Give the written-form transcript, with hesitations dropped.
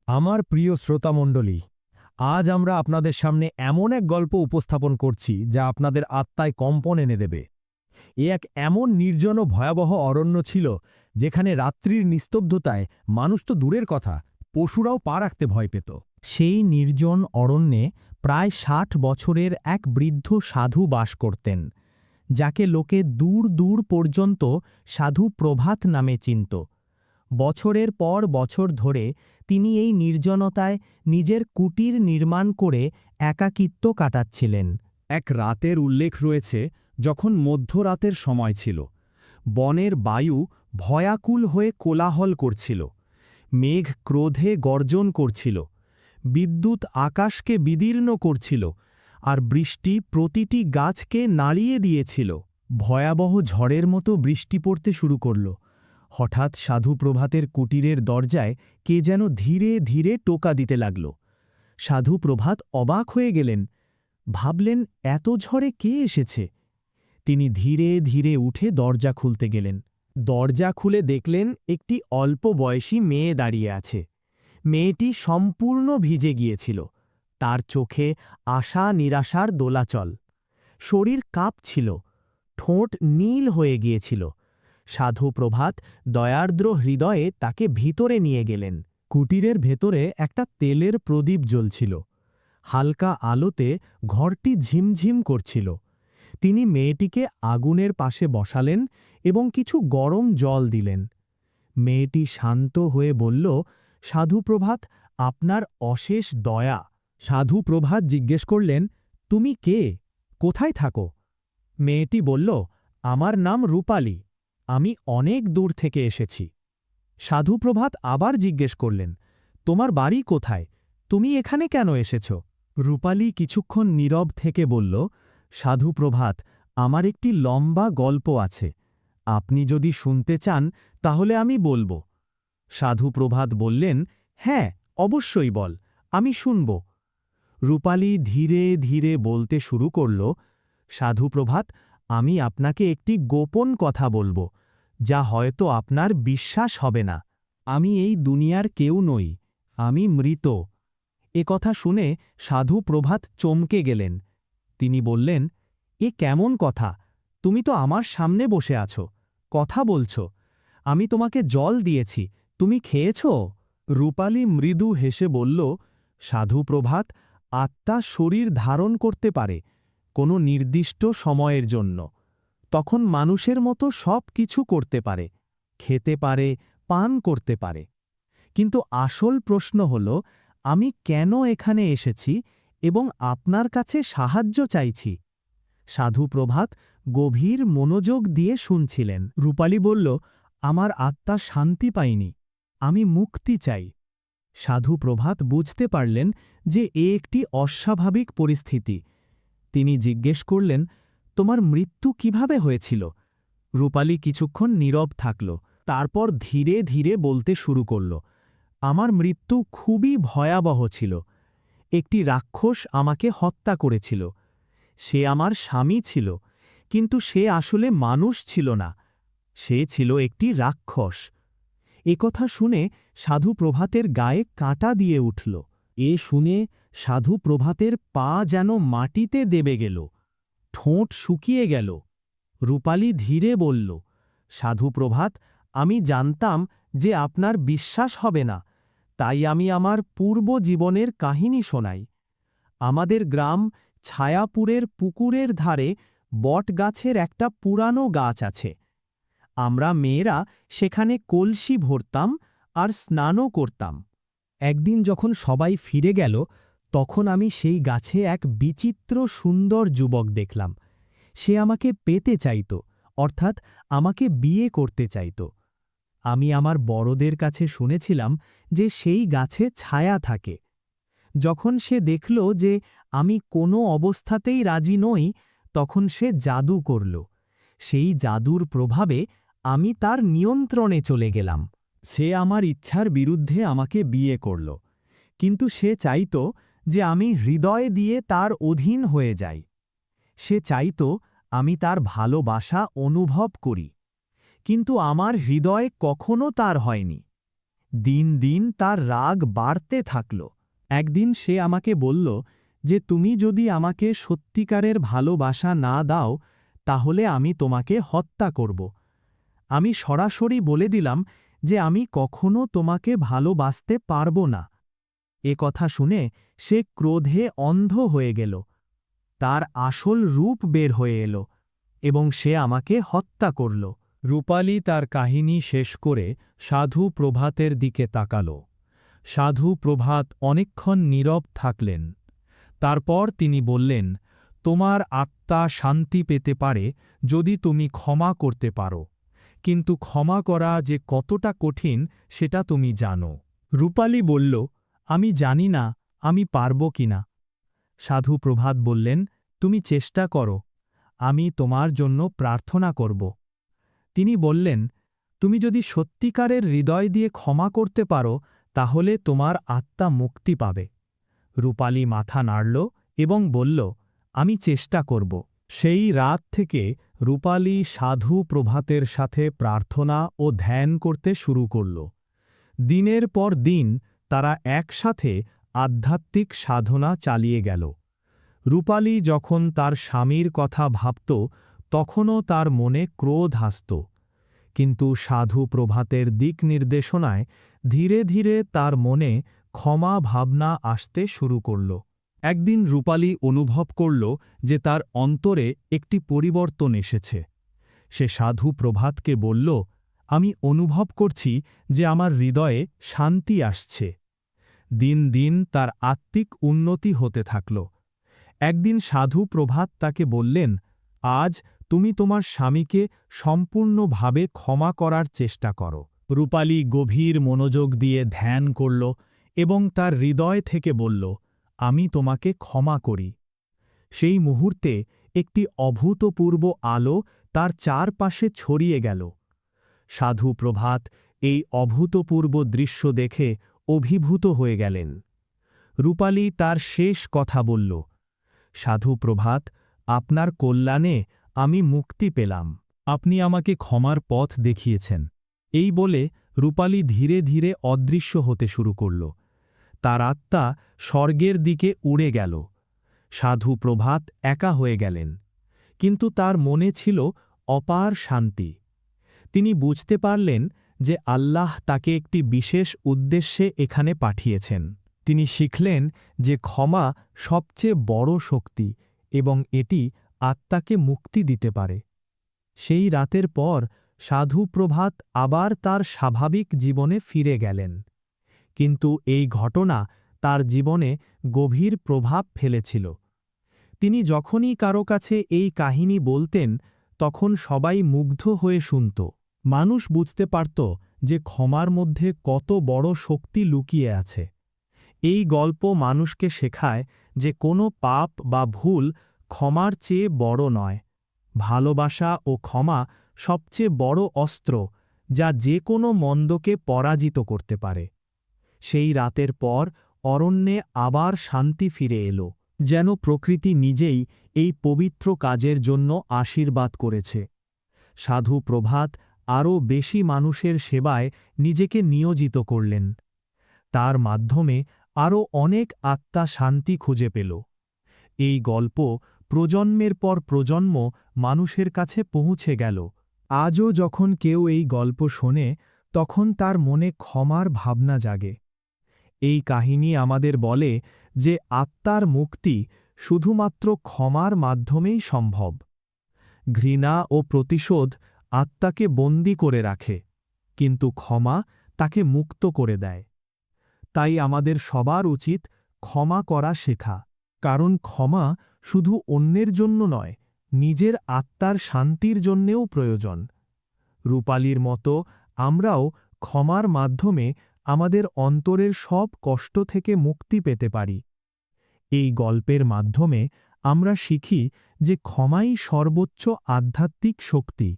আমার প্রিয় শ্রোতামণ্ডলী, আজ আমরা আপনাদের সামনে এমন এক গল্প উপস্থাপন করছি যা আপনাদের আত্মায় কম্পন এনে দেবে। এ এক এমন নির্জন ও ভয়াবহ অরণ্য ছিল, যেখানে রাত্রির নিস্তব্ধতায় মানুষ তো দূরের কথা, পশুরাও পা রাখতে ভয় পেত। সেই নির্জন অরণ্যে প্রায় ৬০ বছরের এক বৃদ্ধ সাধু বাস করতেন, যাকে লোকে দূর দূর পর্যন্ত সাধু প্রভাত নামে চিনত। বছরের পর বছর ধরে তিনি এই নির্জনতায় নিজের কুটির নির্মাণ করে একাকিত্ব কাটাচ্ছিলেন। এক রাতের উল্লেখ রয়েছে, যখন মধ্যরাতের সময় ছিল। বনের বায়ু ভয়াকুল হয়ে কোলাহল করছিল। মেঘ ক্রোধে গর্জন করছিল। বিদ্যুৎ আকাশকে বিদীর্ণ করছিল, আর বৃষ্টি প্রতিটি গাছকে নাড়িয়ে দিয়েছিল। ভয়াবহ ঝড়ের মতো বৃষ্টি পড়তে শুরু করল। হঠাৎ সাধু প্রভাতের কুটিরের দরজায় কে যেন ধীরে ধীরে টোকা দিতে লাগল। সাধু প্রভাত অবাক হয়ে গেলেন, ভাবলেন এত ঝড়ে কে এসেছে। তিনি ধীরে ধীরে উঠে দরজা খুলতে গেলেন। দরজা খুলে দেখলেন একটি অল্প বয়সী মেয়ে দাঁড়িয়ে আছে। মেয়েটি সম্পূর্ণ ভিজে গিয়েছিল। তার চোখে আশা নিরাশার দোলাচল। শরীর কাঁপছিল, ঠোঁট নীল হয়ে গিয়েছিল। সাধু প্রভাত দয়ার্দ্র হৃদয়ে তাকে ভিতরে নিয়ে গেলেন। কুটিরের ভেতরে একটা তেলের প্রদীপ জ্বলছিল। হালকা আলোতে ঘরটি ঝিমঝিম করছিল। তিনি মেয়েটিকে আগুনের পাশে বসালেন এবং কিছু গরম জল দিলেন। মেয়েটি শান্ত হয়ে বলল, সাধু প্রভাত, আপনার অশেষ দয়া। সাধু প্রভাত জিজ্ঞেস করলেন, তুমি কে? কোথায় থাকো? মেয়েটি বলল, আমার নাম রূপালী। আমি অনেক দূর থেকে এসেছি। সাধু প্রভাত আবার জিজ্ঞেস করলেন, তোমার বাড়ি কোথায়? তুমি এখানে কেন এসেছ? রূপালী কিছুক্ষণ নীরব থেকে বলল, সাধু প্রভাত, আমার একটি লম্বা গল্প আছে। আপনি যদি শুনতে চান তাহলে আমি বলবো। সাধু প্রভাত বললেন, হ্যাঁ, অবশ্যই বল, আমি শুনব। রূপালী ধীরে ধীরে বলতে শুরু করল, সাধু প্রভাত, আমি আপনাকে একটি গোপন কথা বলবো, যা হয়তো আপনার বিশ্বাস হবে না। আমি এই দুনিয়ার কেউ নই, আমি মৃত। এ কথা শুনে সাধু প্রভাত চমকে গেলেন। তিনি বললেন, এ কেমন কথা? তুমি তো আমার সামনে বসে আছো, কথা বলছ। আমি তোমাকে জল দিয়েছি, তুমি খেয়েছ? রূপালী মৃদু হেসে বলল, সাধু প্রভাত, আত্মা শরীর ধারণ করতে পারে কোনো নির্দিষ্ট সময়ের জন্য। তখন মানুষের মতো সব কিছু করতে পারে, খেতে পারে, পান করতে পারে। কিন্তু আসল প্রশ্ন হল, আমি কেন এখানে এসেছি এবং আপনার কাছে সাহায্য চাইছি? সাধু প্রভাত গভীর মনোযোগ দিয়ে শুনছিলেন। রূপালী বলল, আমার আত্মা শান্তি পায়নি, আমি মুক্তি চাই। সাধু প্রভাত বুঝতে পারলেন যে এ একটি অস্বাভাবিক পরিস্থিতি। তিনি জিজ্ঞেস করলেন, তোমার মৃত্যু কিভাবে হয়েছিল? রূপালী কিছুক্ষণ নীরব থাকল, তারপর ধীরে ধীরে বলতে শুরু করল, আমার মৃত্যু খুবই ভয়াবহ ছিল। একটি রাক্ষস আমাকে হত্যা করেছিল। সে আমার স্বামী ছিল, কিন্তু সে আসলে মানুষ ছিল না। সে ছিল একটি রাক্ষস। একথা শুনে সাধু প্রভাতের গায়ে কাঁটা দিয়ে উঠল। এ শুনে সাধু প্রভাতের পা যেন মাটিতে দেবে গেল, ঠোঁট শুকিয়ে গেল। রূপালী ধীরে বলল, সাধু প্রভাত, আমি জানতাম যে আপনার বিশ্বাস হবে না, তাই আমি আমার পূর্ব জীবনের কাহিনী শোনাই। আমাদের গ্রাম ছায়াপুরের পুকুরের ধারে বটগাছের একটা পুরানো গাছ আছে। আমরা মেয়েরা সেখানে কলসি ভরতাম আর স্নানও করতাম। একদিন যখন সবাই ফিরে গেল, তখন আমি সেই গাছে এক বিচিত্র সুন্দর যুবক দেখলাম। সে আমাকে পেতে চাইত, অর্থাৎ আমাকে বিয়ে করতে চাইত। আমি আমার বড়দের কাছে শুনেছিলাম যে সেই গাছে ছায়া থাকে। যখন সে দেখল যে আমি কোনো অবস্থাতেই রাজি নই, তখন সে জাদু করল। সেই জাদুর প্রভাবে আমি তার নিয়ন্ত্রণে চলে গেলাম। সে আমার ইচ্ছার বিরুদ্ধে আমাকে বিয়ে করল, কিন্তু সে চাইত যে আমি হৃদয় দিয়ে তার অধীন হয়ে যাই। সে চাইত আমি তার ভালোবাসা অনুভব করি, কিন্তু আমার হৃদয় কখনো তার হয়নি। দিন দিন তার রাগ বাড়তে থাকল। একদিন সে আমাকে বলল যে তুমি যদি আমাকে সত্যিকারের ভালোবাসা না দাও তাহলে আমি তোমাকে হত্যা করব। আমি সরাসরি বলে দিলাম যে আমি কখনো তোমাকে ভালোবাসতে পারব না। এ কথা শুনে সে ক্রোধে অন্ধ হয়ে গেল। তার আসল রূপ বের হয়ে এলো এবং সে আমাকে হত্যা করল। রূপালী তার কাহিনী শেষ করে সাধু প্রভাতের দিকে তাকাল। সাধু প্রভাত অনেকক্ষণ নীরব থাকলেন। তারপর তিনি বললেন, তোমার আত্মা শান্তি পেতে পারে যদি তুমি ক্ষমা করতে পারো, কিন্তু ক্ষমা করা যে কতটা কঠিন সেটা তুমি জানো। রূপালী বলল, আমি জানি না আমি পারব কিনা। সাধু প্রভাত বললেন, তুমি চেষ্টা করো, আমি তোমার জন্য প্রার্থনা করব। তিনি বললেন, তুমি যদি সত্যিকারের হৃদয় দিয়ে ক্ষমা করতে পারো তাহলে তোমার আত্মা মুক্তি পাবে। রূপালী মাথা নাড়ল এবং বলল, আমি চেষ্টা করব। সেই রাত থেকে রূপালী সাধু প্রভাতের সাথে প্রার্থনা ও ধ্যান করতে শুরু করল। দিনের পর দিন তারা একসাথে আধ্যাত্মিক সাধনা চালিয়ে গেল। রূপালী যখন তার স্বামীর কথা ভাবত তখনও তার মনে ক্রোধ আসত, কিন্তু সাধু প্রভাতের দিক নির্দেশনায় ধীরে ধীরে তার মনে ক্ষমা ভাবনা আসতে শুরু করল। একদিন রূপালী অনুভব করল যে তার অন্তরে একটি পরিবর্তন এসেছে। সে সাধু প্রভাতকে বলল, আমি অনুভব করছি যে আমার হৃদয়ে শান্তি আসছে। দিন দিন তার আত্মিক উন্নতি হতে থাকল। একদিন সাধু প্রভাত তাকে বললেন, আজ তুমি তোমার স্বামীকে সম্পূর্ণভাবে ক্ষমা করার চেষ্টা করো। রূপালী গভীর মনোযোগ দিয়ে ধ্যান করল এবং তার হৃদয় থেকে বলল, আমি তোমাকে ক্ষমা করি। সেই মুহূর্তে একটি অভূতপূর্ব আলো তার চারপাশে ছড়িয়ে গেল। সাধু প্রভাত এই অভূতপূর্ব দৃশ্য দেখে অভিভূত হয়ে গেলেন। রূপালী তার শেষ কথা বলল, সাধু প্রভাত, আপনার কল্যাণে আমি মুক্তি পেলাম। আপনি আমাকে ক্ষমার পথ দেখিয়েছেন। এই বলে রূপালী ধীরে ধীরে অদৃশ্য হতে শুরু করল। তার আত্মা স্বর্গের দিকে উড়ে গেল। সাধু প্রভাত একা হয়ে গেলেন, কিন্তু তার মনে ছিল অপার শান্তি। তিনি বুঝতে পারলেন যে আল্লাহ তাকে একটি বিশেষ উদ্দেশ্যে এখানে পাঠিয়েছেন। তিনি শিখলেন যে ক্ষমা সবচেয়ে বড় শক্তি এবং এটি আত্মাকে মুক্তি দিতে পারে। সেই রাতের পর সাধু প্রভাত আবার তার স্বাভাবিক জীবনে ফিরে গেলেন, কিন্তু এই ঘটনা তার জীবনে গভীর প্রভাব ফেলেছিল। তিনি যখনই কারো কাছে এই কাহিনী বলতেন তখন সবাই মুগ্ধ হয়ে শুনত। মানুষ বুঝতে পারত যে ক্ষমার মধ্যে কত বড় শক্তি লুকিয়ে আছে। এই গল্প মানুষকে শেখায় যে কোনো পাপ বা ভুল ক্ষমার চেয়ে বড় নয়। ভালোবাসা ও ক্ষমা সবচেয়ে বড় অস্ত্র যা যে কোনো মন্দকে পরাজিত করতে পারে। সেই রাতের পর অরণ্যে আবার শান্তি ফিরে এলো, যেন প্রকৃতি নিজেই এই পবিত্র কাজের জন্য আশীর্বাদ করেছে। সাধু প্রভাত আরও বেশি মানুষের সেবায় নিজেকে নিয়োজিত করলেন। তার মাধ্যমে আরও অনেক আত্মা শান্তি খুঁজে পেল। এই গল্প প্রজন্মের পর প্রজন্ম মানুষের কাছে পৌঁছে গেল। আজও যখন কেউ এই গল্প শোনে তখন তার মনে ক্ষমার ভাবনা জাগে। এই কাহিনী আমাদের বলে যে আত্মার মুক্তি শুধুমাত্র ক্ষমার মাধ্যমেই সম্ভব। ঘৃণা ও প্রতিশোধ আত্মাকে বন্দী করে রাখে, কিন্তু ক্ষমা তাকে মুক্ত করে দেয়। তাই আমাদের সবার উচিত ক্ষমা করা শেখা, কারণ ক্ষমা শুধু অন্যের জন্য নয়, নিজের আত্মার শান্তির জন্যেও প্রয়োজন। রূপালীর মতো আমরাও ক্ষমার মাধ্যমে আমাদের অন্তরের সব কষ্ট থেকে মুক্তি পেতে পারি। এই গল্পের মাধ্যমে আমরা শিখি যে ক্ষমাই সর্বোচ্চ আধ্যাত্মিক শক্তি।